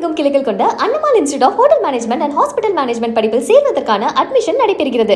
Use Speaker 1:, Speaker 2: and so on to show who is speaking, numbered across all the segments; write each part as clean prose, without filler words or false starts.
Speaker 1: தமிழகமெங்கும் கிளைகள் கொண்ட Annamal institute of hotel management and hospital management படிப்பில் சேர்வதற்கான அட்மிஷன் நடைபெறுகிறது.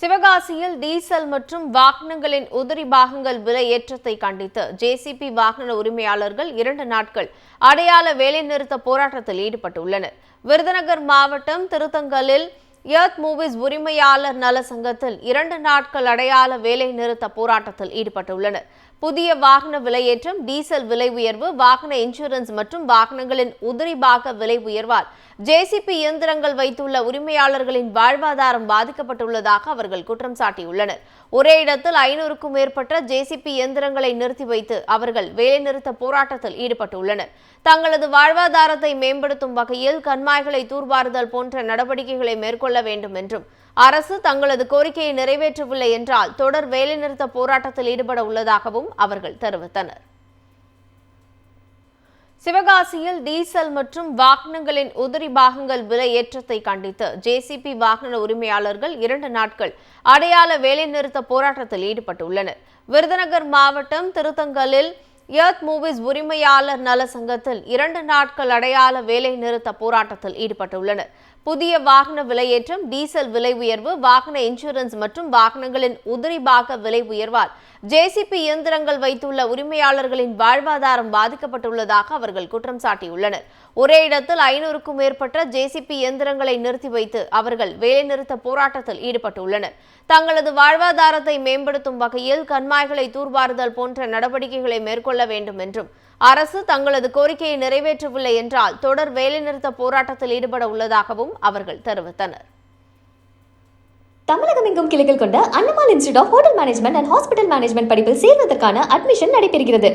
Speaker 2: சிவகாசியில் டீசல் மற்றும் வாகனங்களின் உதிரி பாகங்கள் விலை ஏற்றத்தை கண்டித்து ஜேசிபி வாகன உரிமையாளர்கள் 2 நாட்கள் அடையாள வேலைநிறுத்த போராட்டத்தில் ஈடுபட்டுள்ளனர். விருதுநகர் மாவட்டம் திருத்தங்கலில் எர்த் மூவிஸ் உரிமையாளர் நல சங்கத்தில் 2 நாட்கள் அடையாள வேலை நிறுத்த போராட்டத்தில் ஈடுபட்டுள்ளனர். புதிய வாகன விலையேற்றம், டீசல் விலை உயர்வு, வாகன இன்சூரன்ஸ் மற்றும் வாகனங்களின் உதிரி பாக விலை உயர்வால் ஜேசிபி இயந்திரங்கள் வைத்துள்ள உரிமையாளர்களின் வாழ்வாதாரம் பாதிக்கப்பட்டுள்ளதாக அவர்கள் குற்றம் சாட்டியுள்ளனர். ஒரே இடத்தில் 500க்கும் மேற்பட்ட ஜேசிபி இயந்திரங்களை நிறுத்தி வைத்து அவர்கள் வேலைநிறுத்த போராட்டத்தில் ஈடுபட்டுள்ளனர். தங்களது வாழ்வாதாரத்தை மேம்படுத்தும் வகையில் கண்மாய்களை தூர்வாறுதல் போன்ற நடவடிக்கைகளை மேற்கொள்ள வேண்டும் என்றும், அரசு தங்களது கோரிக்கையை நிறைவேற்றவில்லை என்றால் தொடர் வேலைநிறுத்த போராட்டத்தில் ஈடுபட உள்ளதாகவும் அவர்கள் தெரிவித்தனர். சிவகாசியில் டீசல் மற்றும் வாகனங்களின் உதிரி பாகங்கள் விலை ஏற்றத்தை கண்டித்து ஜேசிபி வாகன உரிமையாளர்கள் 2 நாட்கள் அடையாள வேலைநிறுத்த போராட்டத்தில் ஈடுபட்டுள்ளனர். விருதுநகர் மாவட்டம் திருத்தங்கலில் எர்த் மூவிஸ் உரிமையாளர் நல சங்கத்தில் 2 நாட்கள் அடையாள வேலை நிறுத்த போராட்டத்தில் ஈடுபட்டுள்ளனர். புதிய வாகன விலையேற்றம், டீசல் விலை உயர்வு, வாகன இன்சூரன்ஸ் மற்றும் வாகனங்களின் உதிரி பாக விலை உயர்வால் ஜேசிபி இயந்திரங்கள் வைத்துள்ள உரிமையாளர்களின் வாழ்வாதாரம் பாதிக்கப்பட்டுள்ளதாக அவர்கள் குற்றம் சாட்டியுள்ளனர். ஒரே இடத்தில் 500க்கும் மேற்பட்ட ஜேசிபி இயந்திரங்களை நிறுத்தி வைத்து அவர்கள் வேலைநிறுத்த போராட்டத்தில் ஈடுபட்டுள்ளனர். தங்களது வாழ்வாதாரத்தை மேம்படுத்தும் வகையில் கண்மாய்களை தூர்வாறுதல் போன்ற நடவடிக்கைகளை மேற்கொள்ள வேண்டும் என்றும், அரசு தங்களது கோரிக்கையை நிறைவேற்றவில்லை என்றால் தொடர் வேலைநிறுத்த போராட்டத்தில் ஈடுபட உள்ளதாகவும் அவர்கள் தெரிவித்தனர்.
Speaker 1: தமிழகமெங்கும் கிளைகள் கொண்ட Annamal institute of hotel management and hospital management படிப்பில் சேர்வதற்கான அட்மிஷன் நடைபெறுகிறது.